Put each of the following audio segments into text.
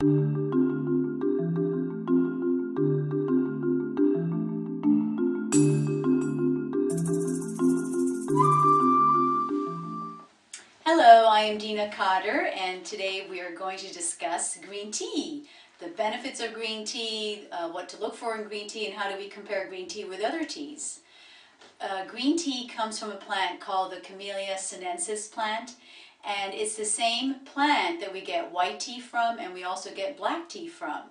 Hello, I am Dina Khader, and today we are going to discuss green tea, the benefits of green tea, what to look for in green tea, and how do we compare green tea with other teas. Green tea comes from a plant called the Camellia sinensis plant, and it's the same plant that we get white tea from, and we also get black tea from.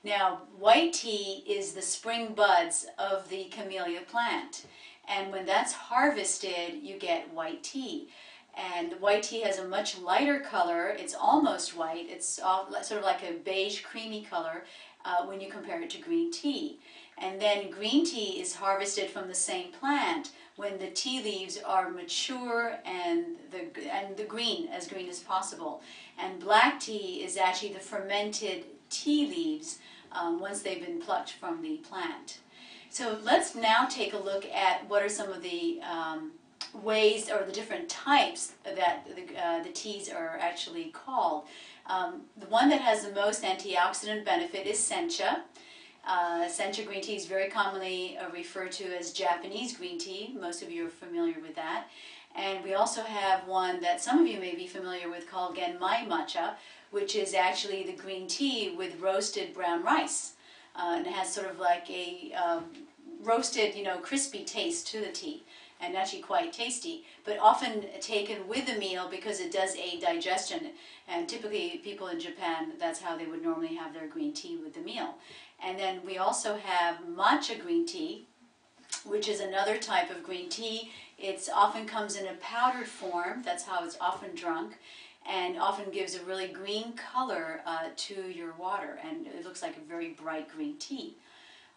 Now, white tea is the spring buds of the camellia plant, and when that's harvested, you get white tea. And white tea has a much lighter color. It's almost white. It's sort of like a beige, creamy color when you compare it to green tea. And then green tea is harvested from the same plant when the tea leaves are mature and the green as possible. And black tea is actually the fermented tea leaves once they've been plucked from the plant. So let's now take a look at what are some of the ways or the different types that the teas are actually called. The one that has the most antioxidant benefit is sencha. Sencha green tea is very commonly referred to as Japanese green tea. Most of you are familiar with that. And we also have one that some of you may be familiar with called Genmai matcha, which is actually the green tea with roasted brown rice. And it has sort of like a roasted, crispy taste to the tea, and actually quite tasty, but often taken with a meal because it does aid digestion. And typically people in Japan, that's how they would normally have their green tea with the meal. And then we also have matcha green tea, which is another type of green tea. It often comes in a powdered form, that's how it's often drunk, and often gives a really green color to your water, and it looks like a very bright green tea.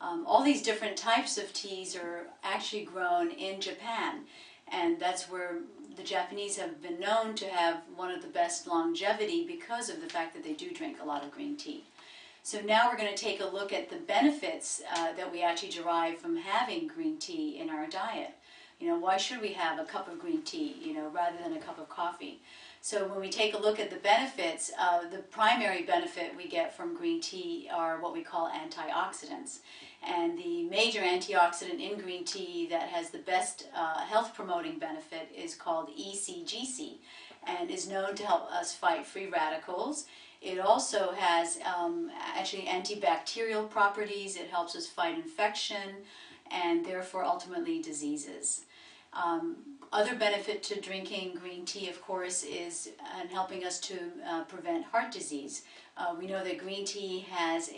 All these different types of teas are actually grown in Japan, and that's where the Japanese have been known to have one of the best longevity because of the fact that they do drink a lot of green tea. So now we're going to take a look at the benefits that we actually derive from having green tea in our diet. Why should we have a cup of green tea, rather than a cup of coffee? So when we take a look at the benefits, the primary benefit we get from green tea are what we call antioxidants. And the major antioxidant in green tea that has the best health promoting benefit is called ECGC, and is known to help us fight free radicals. It also has actually antibacterial properties. It helps us fight infection and therefore ultimately diseases. Other benefit to drinking green tea, of course, is in helping us to prevent heart disease. We know that green tea has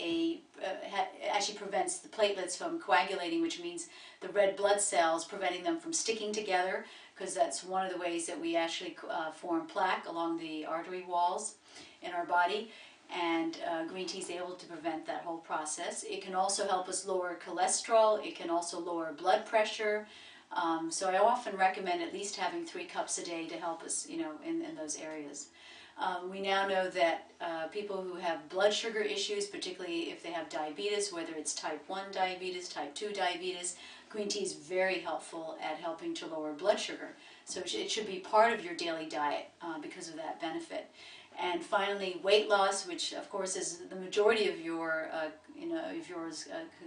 actually prevents the platelets from coagulating, which means the red blood cells, preventing them from sticking together, because that's one of the ways that we actually form plaque along the artery walls in our body. And green tea is able to prevent that whole process. It can also help us lower cholesterol. It can also lower blood pressure. So I often recommend at least having 3 cups a day to help us, in those areas. We now know that people who have blood sugar issues, particularly if they have diabetes, whether it's type 1 diabetes, type 2 diabetes, green tea is very helpful at helping to lower blood sugar. So it should be part of your daily diet because of that benefit. And finally, weight loss, which of course is the majority of your,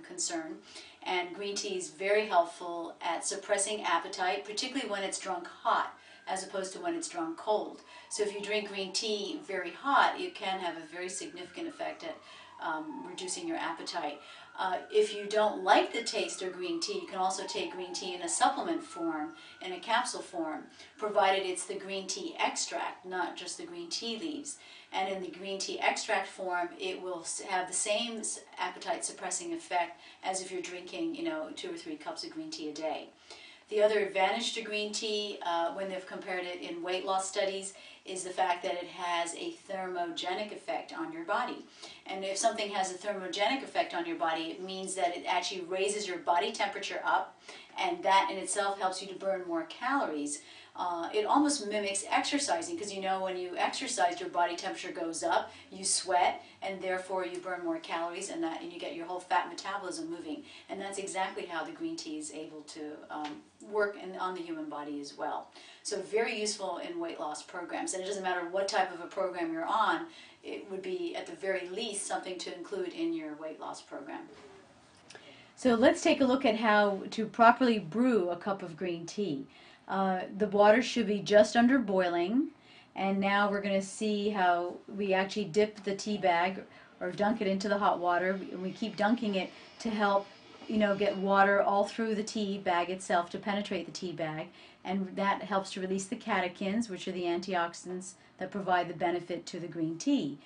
concern. And green tea is very helpful at suppressing appetite, particularly when it's drunk hot, as opposed to when it's drunk cold. So if you drink green tea very hot, it can have a very significant effect at reducing your appetite. If you don't like the taste of green tea, you can also take green tea in a supplement form, in a capsule form, provided it's the green tea extract, not just the green tea leaves. And in the green tea extract form, it will have the same appetite suppressing effect as if you're drinking, 2 or 3 cups of green tea a day. The other advantage to green tea, when they've compared it in weight loss studies, is the fact that it has a thermogenic effect on your body. And if something has a thermogenic effect on your body, it means that it actually raises your body temperature up, and that in itself helps you to burn more calories. It almost mimics exercising, because when you exercise, your body temperature goes up, you sweat, and therefore you burn more calories, and you get your whole fat metabolism moving. And that's exactly how the green tea is able to work on the human body as well. So very useful in weight loss programs. And it doesn't matter what type of a program you're on, it would be at the very least something to include in your weight loss program. So let's take a look at how to properly brew a cup of green tea. The water should be just under boiling, and now we're going to see how we actually dip the tea bag or dunk it into the hot water, and we keep dunking it to help get water all through the tea bag itself to penetrate the tea bag, and that helps to release the catechins, which are the antioxidants that provide the benefit to the green tea.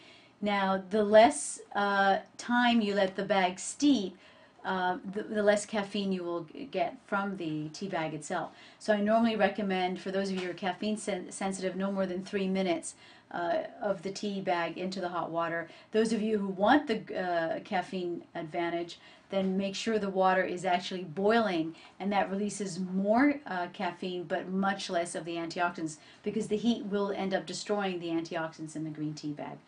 Now, the less time you let the bag steep, the less caffeine you will get from the tea bag itself. So I normally recommend, for those of you who are caffeine sensitive, no more than 3 minutes of the tea bag into the hot water. Those of you who want the caffeine advantage, then make sure the water is actually boiling, and that releases more caffeine but much less of the antioxidants, because the heat will end up destroying the antioxidants in the green tea bag.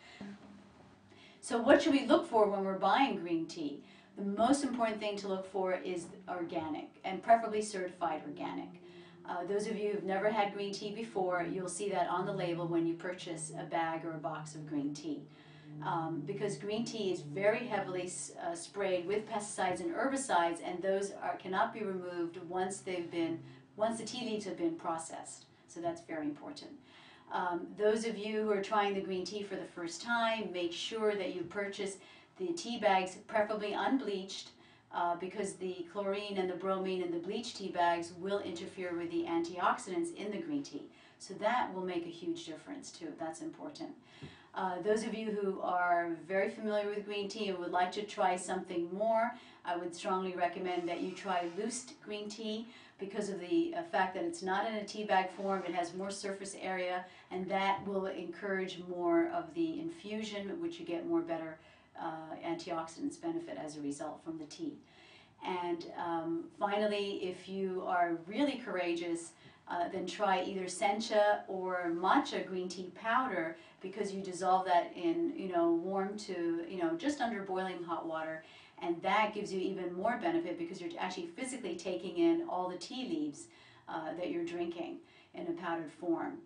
So what should we look for when we're buying green tea? The most important thing to look for is organic, and preferably certified organic. Those of you who've never had green tea before, you'll see that on the label when you purchase a bag or a box of green tea. Because green tea is very heavily sprayed with pesticides and herbicides, and those cannot be removed once the tea leaves have been processed. So that's very important. Those of you who are trying the green tea for the first time, make sure that you purchase the tea bags, preferably unbleached, because the chlorine and the bromine in the bleached tea bags will interfere with the antioxidants in the green tea. So that will make a huge difference too. That's important. Those of you who are very familiar with green tea and would like to try something more, I would strongly recommend that you try loose green tea, because of the fact that it's not in a tea bag form. It has more surface area, and that will encourage more of the infusion, which you get more better antioxidants benefit as a result from the tea. And finally, if you are really courageous, then try either sencha or matcha green tea powder, because you dissolve that in warm to just under boiling hot water, and that gives you even more benefit because you're actually physically taking in all the tea leaves that you're drinking in a powdered form.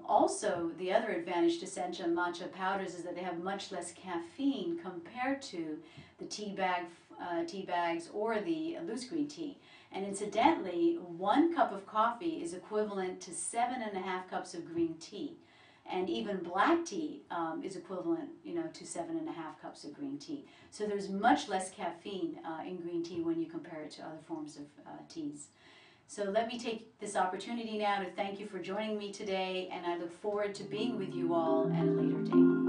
Also, the other advantage to sencha and matcha powders is that they have much less caffeine compared to the tea bags or the loose green tea. And incidentally, 1 cup of coffee is equivalent to 7.5 cups of green tea. And even black tea is equivalent, to 7.5 cups of green tea. So there's much less caffeine in green tea when you compare it to other forms of teas. So let me take this opportunity now to thank you for joining me today, and I look forward to being with you all at a later date.